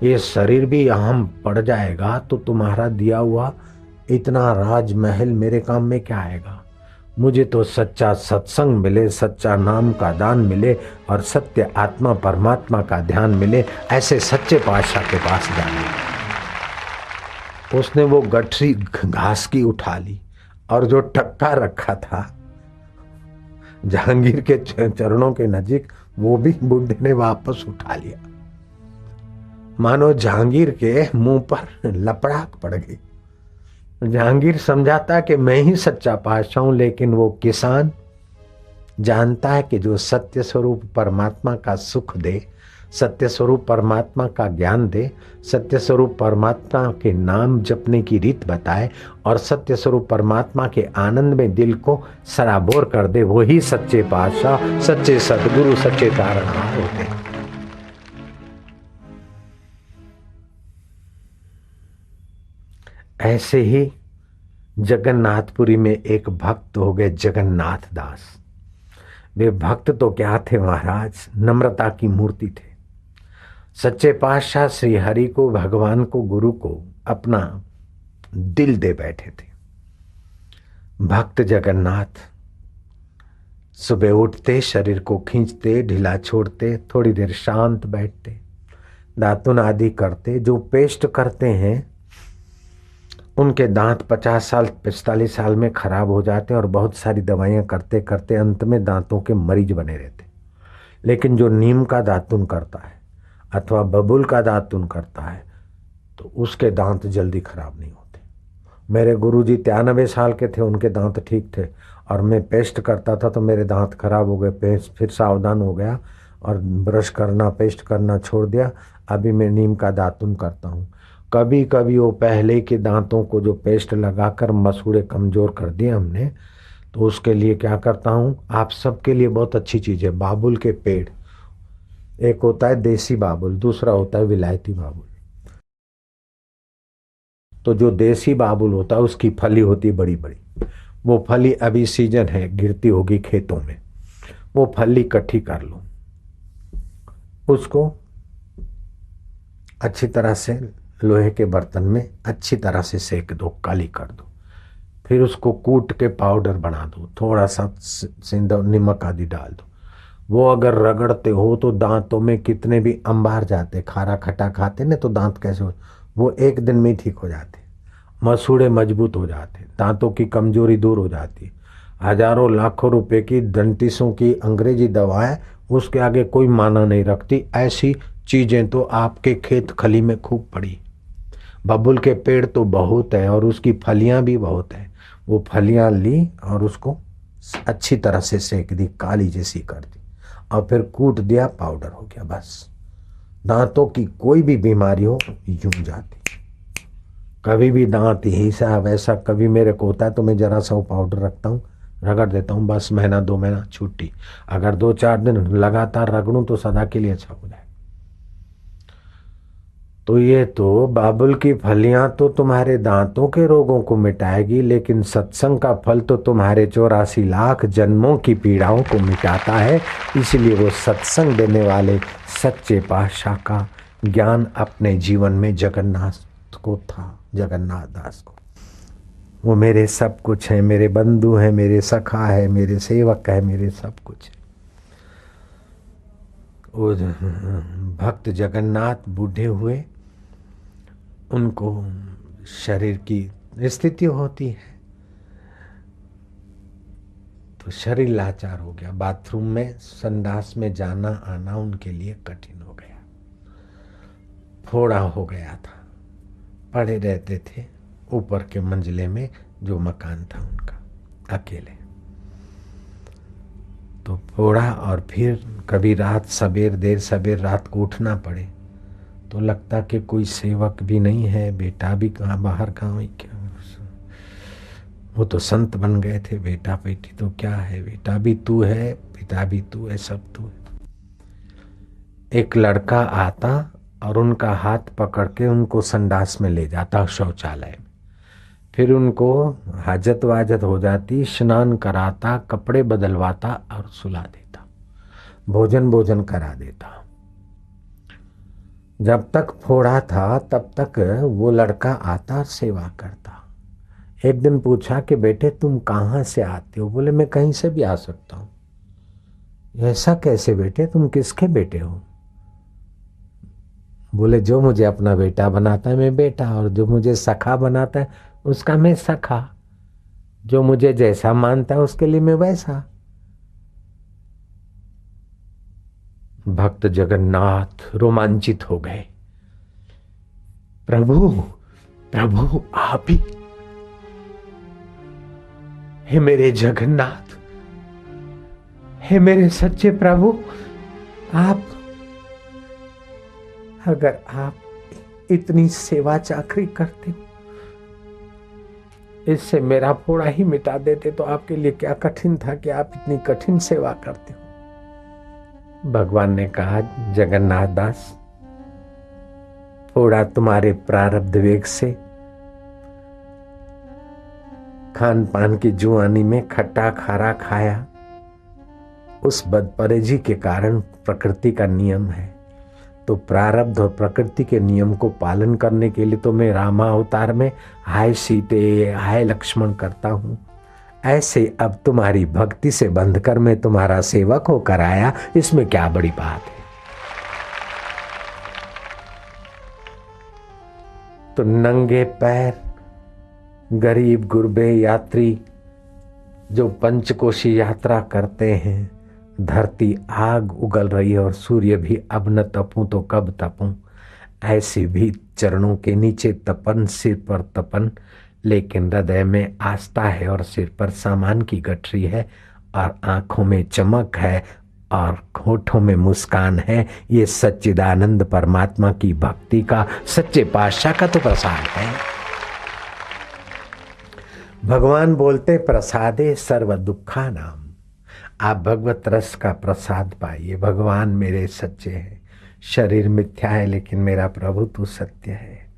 ये शरीर भी अहम पड़ जाएगा तो तुम्हारा दिया हुआ इतना राजमहल मेरे काम में क्या आएगा? मुझे तो सच्चा सत्संग मिले, सच्चा नाम का दान मिले, और सत्य आत्मा परमात्मा का ध्यान मिले, ऐसे सच्चे पातशाह के पास जाने। उसने वो गठरी घास की उठा ली, और जो टक्का रखा था जहांगीर के चरणों के नजीक, वो भी बुढ़े ने वापस उठा लिया। मानो जहांगीर के मुंह पर लपड़ाक पड़ गई। जहांगीर समझाता कि मैं ही सच्चा पातशाह हूं, लेकिन वो किसान जानता है कि जो सत्य स्वरूप परमात्मा का सुख दे, सत्य स्वरूप परमात्मा का ज्ञान दे, सत्य स्वरूप परमात्मा के नाम जपने की रीत बताए, और सत्य स्वरूप परमात्मा के आनंद में दिल को सराबोर कर दे, वही सच्चे पातशाह, सच्चे सदगुरु, सच्चे तारणहार होते हैं। ऐसे ही जगन्नाथपुरी में एक भक्त हो गए जगन्नाथ दास। वे भक्त तो क्या थे महाराज, नम्रता की मूर्ति थे। सच्चे पातशाह श्री हरि को, भगवान को, गुरु को अपना दिल दे बैठे थे। भक्त जगन्नाथ सुबह उठते, शरीर को खींचते, ढीला छोड़ते, थोड़ी देर शांत बैठते, दातुन आदि करते। जो पेस्ट करते हैं उनके दांत 50 साल 45 साल में खराब हो जाते हैं, और बहुत सारी दवाइयां करते करते अंत में दांतों के मरीज बने रहते। लेकिन जो नीम का दातुन करता है अथवा बबूल का दातुन करता है तो उसके दांत जल्दी खराब नहीं होते। मेरे गुरुजी 93 साल के थे, उनके दांत ठीक थे, और मैं पेस्ट करता था तो मेरे दांत खराब हो गए। पेस्ट फिर सावधान हो गया और ब्रश करना पेस्ट करना छोड़ दिया। अभी मैं नीम का दातुन करता हूँ। कभी कभी वो पहले के दांतों को जो पेस्ट लगाकर मसूड़े कमजोर कर दिए हमने, तो उसके लिए क्या करता हूँ, आप सबके लिए बहुत अच्छी चीज़ है, बाबुल के पेड़। एक होता है देसी बाबुल, दूसरा होता है विलायती बाबुल। तो जो देसी बाबुल होता है उसकी फली होती है बड़ी बड़ी, वो फली अभी सीजन है, गिरती होगी खेतों में, वो फली इकट्ठी कर लो, उसको अच्छी तरह से लोहे के बर्तन में अच्छी तरह से सेक दो, काली कर दो। फिर उसको कूट के पाउडर बना दो, थोड़ा सा सिंदूर नमक आदि डाल दो। वो अगर रगड़ते हो तो दांतों में कितने भी अंबार जाते, खारा खट्टा खाते ना, तो दांत कैसे हो, वो एक दिन में ही ठीक हो जाते, मसूड़े मजबूत हो जाते, दांतों की कमजोरी दूर हो जाती। हजारों लाखों रुपए की डेंटिस्टों की अंग्रेजी दवाएं उसके आगे कोई माना नहीं रखती। ऐसी चीजें तो आपके खेत खली में खूब पड़ी। बबुल के पेड़ तो बहुत है और उसकी फलियां भी बहुत है। वो फलियां ली और उसको अच्छी तरह से सेक दी, काली जैसी कर दी, और फिर कूट दिया, पाउडर हो गया। बस दांतों की कोई भी बीमारी हो यूं जाती। कभी भी दांत ऐसा वैसा कभी मेरे को होता है तो मैं जरा सा वो पाउडर रखता हूँ, रगड़ देता हूँ, बस महीना 2 महीना छुट्टी। अगर 2-4 दिन लगातार रगड़ूं तो सदा के लिए अच्छा हो जाए। तो ये तो बाबुल की फलियां तो तुम्हारे दांतों के रोगों को मिटाएगी, लेकिन सत्संग का फल तो तुम्हारे 84 लाख जन्मों की पीड़ाओं को मिटाता है। इसलिए वो सत्संग देने वाले सच्चे पातशाह का ज्ञान अपने जीवन में जगन्नाथ को था, जगन्नाथ दास को। वो मेरे सब कुछ है, मेरे बंधु है, मेरे सखा है, मेरे सेवक है, मेरे सब कुछ है। वो भक्त जगन्नाथ बूढ़े हुए, उनको शरीर की स्थिति होती है तो शरीर लाचार हो गया, बाथरूम में संडास में जाना आना उनके लिए कठिन हो गया, फोड़ा हो गया था। पड़े रहते थे ऊपर के मंजिले में, जो मकान था उनका, अकेले। तो फोड़ा, और फिर कभी रात सवेर देर सवेर रात को उठना पड़े तो लगता कि कोई सेवक भी नहीं है, बेटा भी कहाँ बाहर कहाँ, क्या वो तो संत बन गए थे, बेटा बेटी तो क्या है, बेटा भी तू है, पिता भी तू है, सब तू है। एक लड़का आता और उनका हाथ पकड़ के उनको संडास में ले जाता, शौचालय में, फिर उनको हाजत वाजत हो जाती, स्नान कराता, कपड़े बदलवाता और सुला देता, भोजन करा देता। जब तक फोड़ा था तब तक वो लड़का आता और सेवा करता। एक दिन पूछा कि बेटे तुम कहाँ से आते हो? बोले मैं कहीं से भी आ सकता हूँ। ऐसा कैसे बेटे, तुम किसके बेटे हो? बोले जो मुझे अपना बेटा बनाता है मैं बेटा, और जो मुझे सखा बनाता है उसका मैं सखा, जो मुझे जैसा मानता है उसके लिए मैं वैसा। भक्त जगन्नाथ रोमांचित हो गए, प्रभु प्रभु आप ही, हे मेरे जगन्नाथ, हे मेरे सच्चे प्रभु, आप अगर आप इतनी सेवा चाकरी करते हो, इससे मेरा फोड़ा ही मिटा देते तो आपके लिए क्या कठिन था कि आप इतनी कठिन सेवा करते हो। भगवान ने कहा जगन्नाथ दास, फोड़ा तुम्हारे प्रारब्ध वेग से खान पान की जुआनी में खट्टा खारा खाया, उस बदपरहेजी के कारण प्रकृति का नियम है। तो प्रारब्ध और प्रकृति के नियम को पालन करने के लिए तो मैं रामा अवतार में हाय सीते हाय लक्ष्मण करता हूं। ऐसे अब तुम्हारी भक्ति से बंधकर मैं तुम्हारा सेवक होकर आया, इसमें क्या बड़ी बात है। तो नंगे पैर गरीब गुरबे यात्री जो पंचकोशी यात्रा करते हैं, धरती आग उगल रही है और सूर्य भी अब न तपूं तो कब तपूं, ऐसे भी चरणों के नीचे तपन, सिर पर तपन, लेकिन हृदय में आस्था है और सिर पर सामान की गठरी है और आंखों में चमक है और होठों में मुस्कान है। ये सच्चिदानंद परमात्मा की भक्ति का, सच्चे पातशाह का तो प्रसाद है। भगवान बोलते प्रसादे सर्व दुखा नाम। आप भगवत रस का प्रसाद पाइए। भगवान मेरे सच्चे हैं, शरीर मिथ्या है लेकिन मेरा प्रभु तू सत्य है।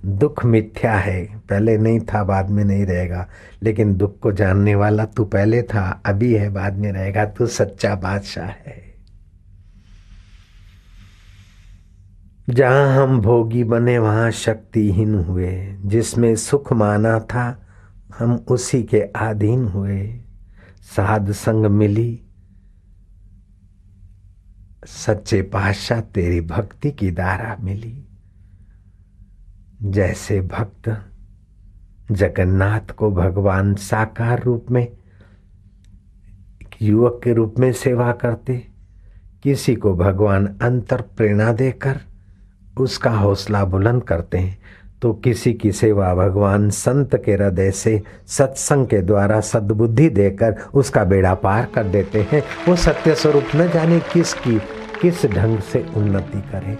दुख मिथ्या है, पहले नहीं था बाद में नहीं रहेगा, लेकिन दुख को जानने वाला तू पहले था, अभी है, बाद में रहेगा। तू सच्चा बादशाह है। जहां हम भोगी बने वहां शक्तिहीन हुए, जिसमें सुख माना था हम उसी के अधीन हुए। साध संग मिली सच्चे पातशाह तेरी भक्ति की धारा मिली। जैसे भक्त जगन्नाथ को भगवान साकार रूप में युवक के रूप में सेवा करते, किसी को भगवान अंतर प्रेरणा देकर उसका हौसला बुलंद करते हैं, तो किसी की सेवा भगवान संत के हृदय से सत्संग के द्वारा सद्बुद्धि देकर उसका बेड़ा पार कर देते हैं। वो सत्य स्वरूप न जाने किस ढंग से उन्नति करे,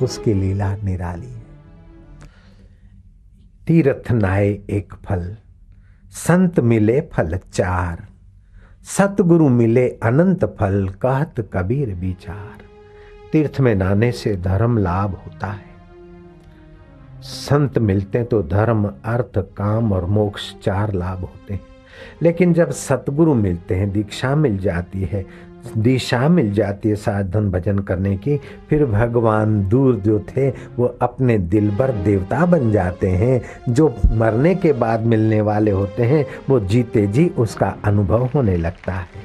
उसकी लीला निराली है। तीर्थ नाए एक फल, संत मिले फल चार, सतगुरु मिले अनंत फल, कहत कबीर विचार। तीर्थ में नहाने से धर्म लाभ होता है। संत मिलते हैं तो धर्म, अर्थ, काम और मोक्ष 4 लाभ होते हैं। लेकिन जब सतगुरु मिलते हैं, दीक्षा मिल जाती है, दिशा मिल जाती है साधन भजन करने की, फिर भगवान दूर जो थे वो अपने दिलबर देवता बन जाते हैं। जो मरने के बाद मिलने वाले होते हैं वो जीते जी उसका अनुभव होने लगता है।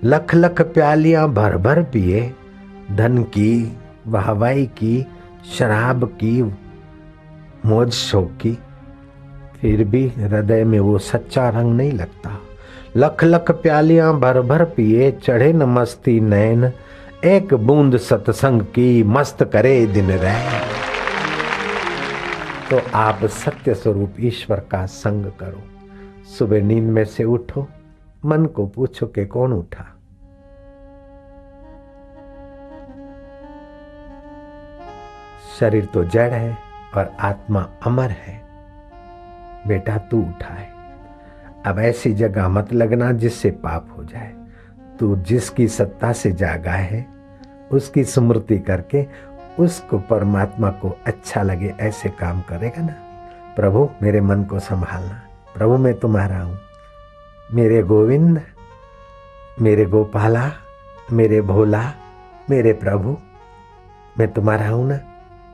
लख लख प्यालियां भर भर पिए, धन की, वाहवाही की, शराब की, मौज शौक की, फिर भी हृदय में वो सच्चा रंग नहीं लगता। लख लख प्यालियां भर भर पिए, चढ़े न मस्ती नैन, एक बूंद सत्संग की, मस्त करे दिन रैन। तो आप सत्य स्वरूप ईश्वर का संग करो। सुबह नींद में से उठो, मन को पूछो कि कौन उठा। शरीर तो जड़ है और आत्मा अमर है। बेटा तू उठा है। अब ऐसी जगह मत लगना जिससे पाप हो जाए। तू जिसकी सत्ता से जागा है उसकी स्मृति करके उसको, परमात्मा को अच्छा लगे ऐसे काम करेगा ना। प्रभु मेरे मन को संभालना, प्रभु मैं तुम्हारा हूं, मेरे गोविंद, मेरे गोपाला, मेरे भोला, मेरे प्रभु, मैं तुम्हारा हूं ना,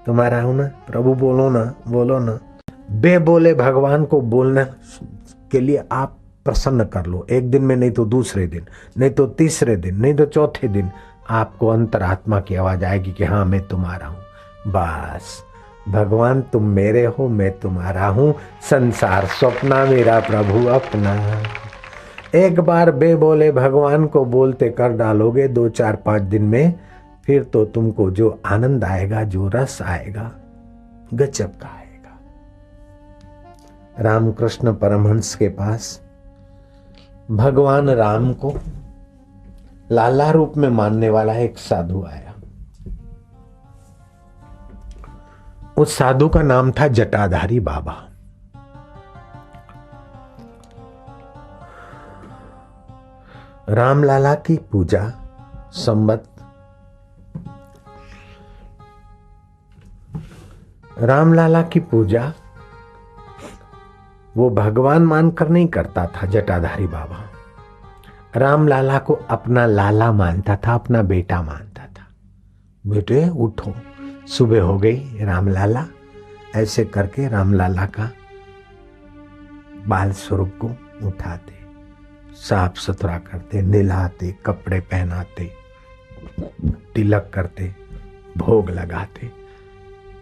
तुम्हारा हूं ना। प्रभु बोलो ना, बोलो ना। बेबोले भगवान को बोलने के लिए आप प्रसन्न कर लो। एक दिन में नहीं तो दूसरे दिन, नहीं तो तीसरे दिन, नहीं तो चौथे दिन आपको अंतरात्मा की आवाज आएगी कि हाँ मैं तुम्हारा हूं। बस भगवान तुम मेरे हो, मैं तुम्हारा हूं, संसार स्वप्ना मेरा प्रभु अपना। एक बार बेबोले भगवान को बोलते कर डालोगे 2, 4, 5 दिन में, फिर तो तुमको जो आनंद आएगा, जो रस आएगा, गजब का आएगा। रामकृष्ण परमहंस के पास भगवान राम को लाला रूप में मानने वाला एक साधु आया। उस साधु का नाम था जटाधारी बाबा। रामलाला की पूजा संवत रामलाला की पूजा वो भगवान मानकर नहीं करता था। जटाधारी बाबा रामलाला को अपना लाला मानता था, अपना बेटा मानता था। बेटे उठो, सुबह हो गई रामलाला, ऐसे करके रामलाला का बाल स्वरूप को उठाते, साफ सुथरा करते, नहलाते, कपड़े पहनाते, तिलक करते, भोग लगाते,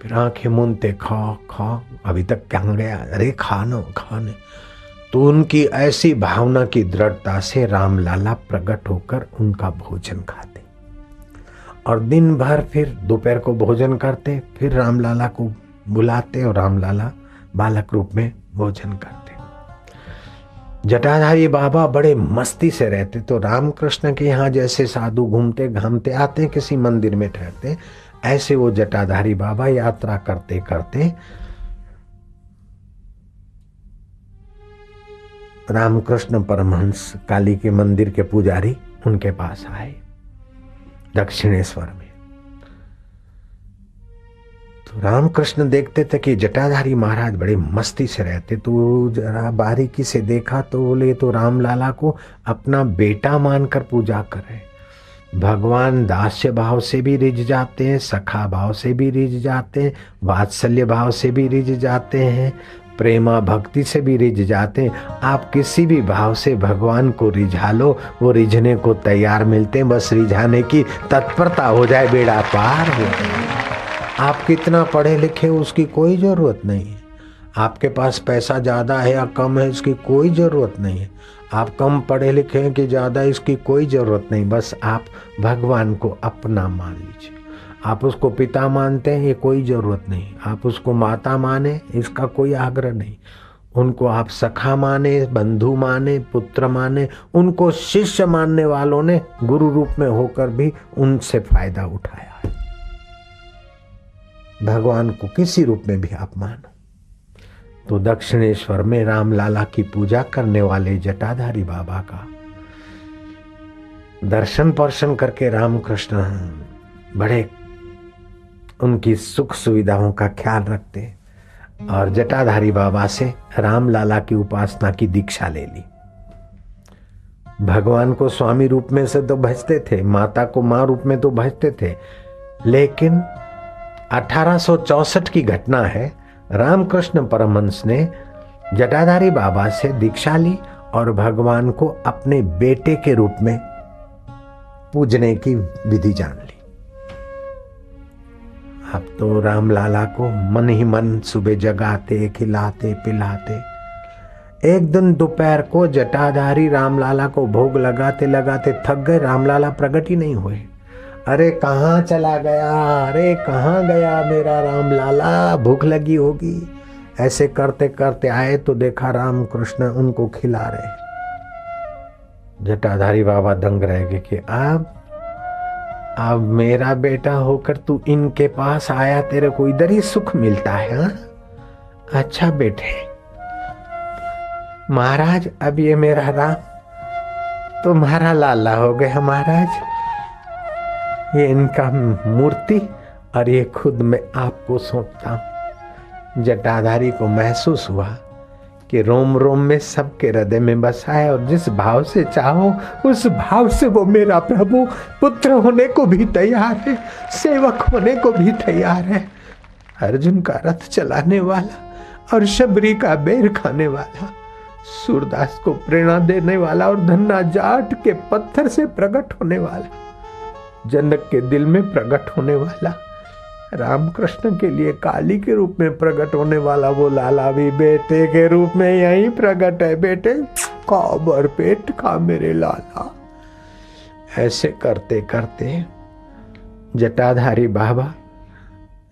फिर आंखें मूंदते, खा खा, अभी तक क्या गया, अरे खानो खाने। तो उनकी ऐसी भावना की दृढ़ता से रामलाला प्रकट होकर उनका भोजन खाते और दिन भर फिर दोपहर को भोजन करते, फिर रामलाला को बुलाते और रामलाला बालक रूप में भोजन करते। जटाधारी बाबा बड़े मस्ती से रहते, तो रामकृष्ण के यहाँ जैसे साधु घूमते घामते आते हैं, किसी मंदिर में ठहरते, ऐसे वो जटाधारी बाबा यात्रा करते करते रामकृष्ण परमहंस काली के मंदिर के पुजारी उनके पास आए दक्षिणेश्वर में। तो रामकृष्ण देखते थे कि जटाधारी महाराज बड़े मस्ती से रहते, तो जरा बारीकी से देखा तो बोले तो रामलाला को अपना बेटा मानकर पूजा करे। भगवान दास्य भाव से भी रिझ जाते हैं, सखा भाव से भी रिझ जाते हैं, वात्सल्य भाव से भी रिझ जाते हैं, प्रेमा भक्ति से भी रिझ जाते हैं। आप किसी भी भाव से भगवान को रिझा लो, वो रिझने को तैयार मिलते हैं। बस रिझाने की तत्परता हो जाए, बेड़ा पार हो जाए। आप कितना पढ़े लिखे उसकी कोई जरूरत नहीं है। आपके पास पैसा ज्यादा है या कम है इसकी कोई जरूरत नहीं है। आप कम पढ़े लिखे हैं कि ज्यादा, इसकी कोई जरूरत नहीं। बस आप भगवान को अपना मान लीजिए। आप उसको पिता मानते हैं, ये कोई जरूरत नहीं। आप उसको माता माने, इसका कोई आग्रह नहीं। उनको आप सखा माने, बंधु माने, पुत्र माने, उनको शिष्य मानने वालों ने गुरु रूप में होकर भी उनसे फायदा उठाया है। भगवान को किसी रूप में भी आप मानो। तो दक्षिणेश्वर में रामलाला की पूजा करने वाले जटाधारी बाबा का दर्शन पर्शन करके रामकृष्ण बड़े उनकी सुख सुविधाओं का ख्याल रखते और जटाधारी बाबा से रामलाला की उपासना की दीक्षा ले ली। भगवान को स्वामी रूप में से तो भजते थे, माता को मां रूप में तो भजते थे, लेकिन 1864 की घटना है। रामकृष्ण परमहंस ने जटाधारी बाबा से दीक्षा ली और भगवान को अपने बेटे के रूप में पूजने की विधि जान ली। अब तो रामलाला को मन ही मन सुबह जगाते, खिलाते, पिलाते। एक दिन दोपहर को जटाधारी रामलाला को भोग लगाते लगाते थक गए। रामलाला प्रकट ही नहीं हुए। अरे कहाँ चला गया, अरे कहाँ गया मेरा रामलाला, भूख लगी होगी। ऐसे करते करते आए तो देखा रामकृष्ण उनको खिला रहे। जटाधारी बाबा दंग रह गए कि अब मेरा बेटा होकर तू इनके पास आया, तेरे को इधर ही सुख मिलता है। हाँ? अच्छा बेटे महाराज, अब ये मेरा राम तुम्हारा लाला हो गया महाराज। ये इनका मूर्ति और ये खुद मैं आपको सौंपता हूं। जटाधारी को महसूस हुआ कि रोम रोम में सबके हृदय में बसा है और जिस भाव से चाहो उस भाव से वो मेरा प्रभु पुत्र होने को भी तैयार है, सेवक होने को भी तैयार है। अर्जुन का रथ चलाने वाला और शबरी का बेर खाने वाला, सूरदास को प्रेरणा देने वाला और धन्ना जाट के पत्थर से प्रकट होने वाला, जनक के दिल में प्रकट होने वाला, रामकृष्ण के लिए काली के रूप में प्रकट होने वाला वो लाला भी बेटे के रूप में यही प्रकट है। बेटे खा भर पेट खा मेरे लाला। ऐसे करते करते जटाधारी बाबा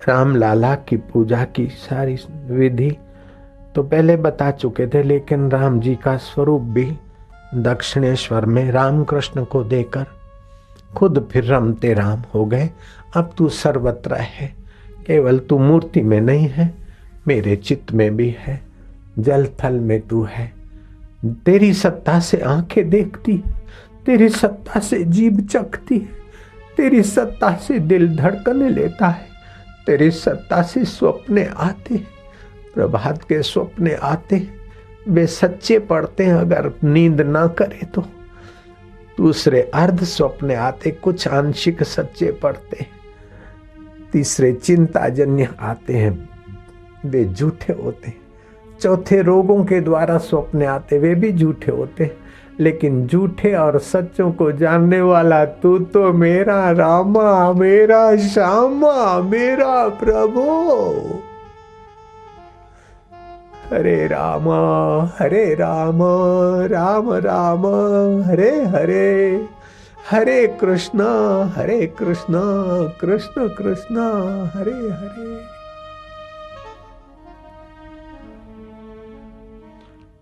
रामलाला की पूजा की सारी विधि तो पहले बता चुके थे, लेकिन राम जी का स्वरूप भी दक्षिणेश्वर में रामकृष्ण को देकर खुद फिर रमते राम हो गए। अब तू सर्वत्र है, केवल तू मूर्ति में नहीं है, मेरे चित्त में भी है, जल थल में तू है। तेरी सत्ता से आंखें देखती, तेरी सत्ता से जीभ चखती है, तेरी सत्ता से दिल धड़कने लेता है, तेरी सत्ता से स्वप्ने आते, प्रभात के स्वप्ने आते, वे सच्चे पड़ते हैं अगर नींद ना करे तो। दूसरे अर्ध स्वप्ने आते, कुछ आंशिक सच्चे पड़ते। तीसरे चिंताजन्य आते हैं, वे झूठे होते। चौथे रोगों के द्वारा स्वप्ने आते, वे भी झूठे होते। लेकिन झूठे और सच्चों को जानने वाला तू तो मेरा रामा, मेरा श्यामा, मेरा प्रभु। हरे राम राम राम हरे हरे, हरे कृष्ण कृष्ण कृष्ण हरे हरे।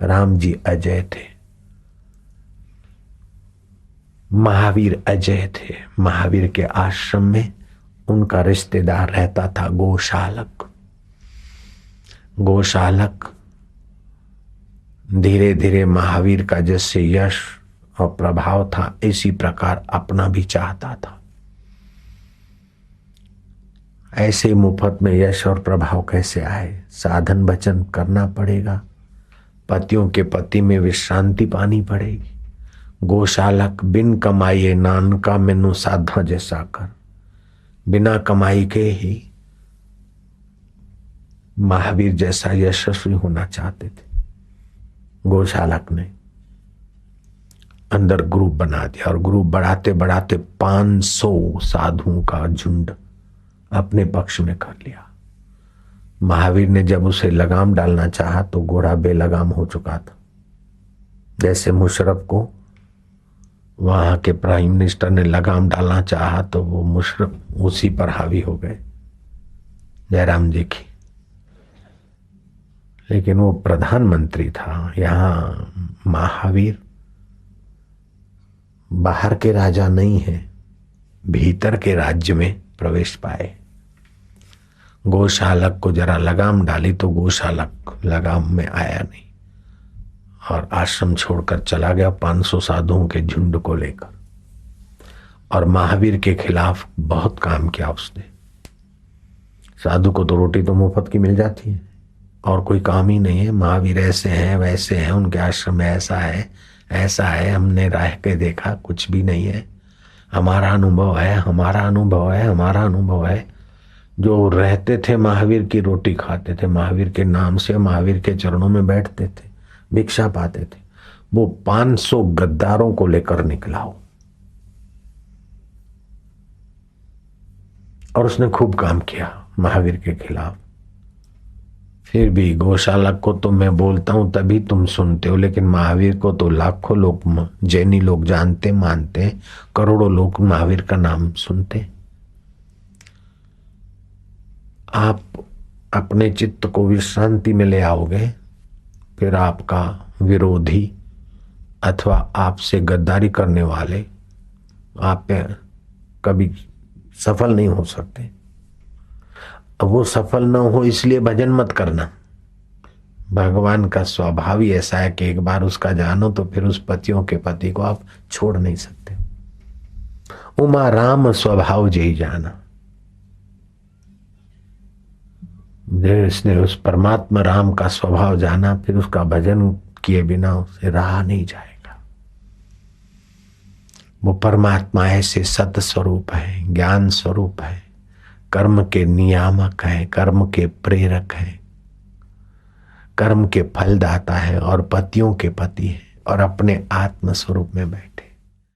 राम जी अजय थे, महावीर अजय थे। महावीर के आश्रम में उनका रिश्तेदार रहता था गोशालक। गोशालक धीरे धीरे महावीर का जैसे यश और प्रभाव था, इसी प्रकार अपना भी चाहता था। ऐसे मुफ्त में यश और प्रभाव कैसे आए? साधन भजन करना पड़ेगा, पतियों के पति में विश्रांति पानी पड़ेगी। गोशालक बिन कमाइए नानका मैनू साधा जैसा कर, बिना कमाई के ही महावीर जैसा यशस्वी होना चाहते थे। गोशालक ने अंदर ग्रुप बना दिया और ग्रुप बढ़ाते बढ़ाते 500 साधुओं का झुंड अपने पक्ष में कर लिया। महावीर ने जब उसे लगाम डालना चाहा तो घोड़ा बेलगाम हो चुका था। जैसे मुशर्रफ को वहां के प्राइम मिनिस्टर ने लगाम डालना चाहा तो वो मुशर्रफ उसी पर हावी हो गए, जयराम जी की। लेकिन वो प्रधानमंत्री था। यहाँ महावीर बाहर के राजा नहीं है, भीतर के राज्य में प्रवेश पाए। गोशालक को जरा लगाम डाली तो गोशालक लगाम में आया नहीं और आश्रम छोड़कर चला गया 500 साधुओं के झुंड को लेकर। और महावीर के खिलाफ बहुत काम किया उसने। साधु को तो रोटी तो मुफ्त की मिल जाती है और कोई काम ही नहीं है। महावीर ऐसे हैं वैसे हैं, उनके आश्रम में ऐसा है, हमने रह के देखा, कुछ भी नहीं है, हमारा अनुभव है, हमारा अनुभव है, हमारा अनुभव है। जो रहते थे महावीर की रोटी खाते थे, महावीर के नाम से महावीर के चरणों में बैठते थे, भिक्षा पाते थे, वो 500 गद्दारों को लेकर निकला हो। और उसने खूब काम किया महावीर के खिलाफ। फिर भी गौशाला को तो मैं बोलता हूं तभी तुम सुनते हो, लेकिन महावीर को तो लाखों लोग, जैनी लोग जानते मानते, करोड़ों लोग महावीर का नाम सुनते। आप अपने चित्त को विश्रांति में ले आओगे, फिर आपका विरोधी अथवा आपसे गद्दारी करने वाले आप पे कभी सफल नहीं हो सकते। अब वो सफल न हो इसलिए भजन मत करना। भगवान का स्वभाव ही ऐसा है कि एक बार उसका जानो तो फिर उस पतियों के पति को आप छोड़ नहीं सकते। उमा राम स्वभाव जय जाना, जिसने उस परमात्मा राम का स्वभाव जाना फिर उसका भजन किए बिना उसे रहा नहीं जाएगा। वो परमात्मा ऐसे सत स्वरूप है, ज्ञान स्वरूप है, कर्म के नियामक है, कर्म के प्रेरक है, कर्म के फलदाता है और पतियों के पति है और अपने आत्म स्वरूप में बैठे।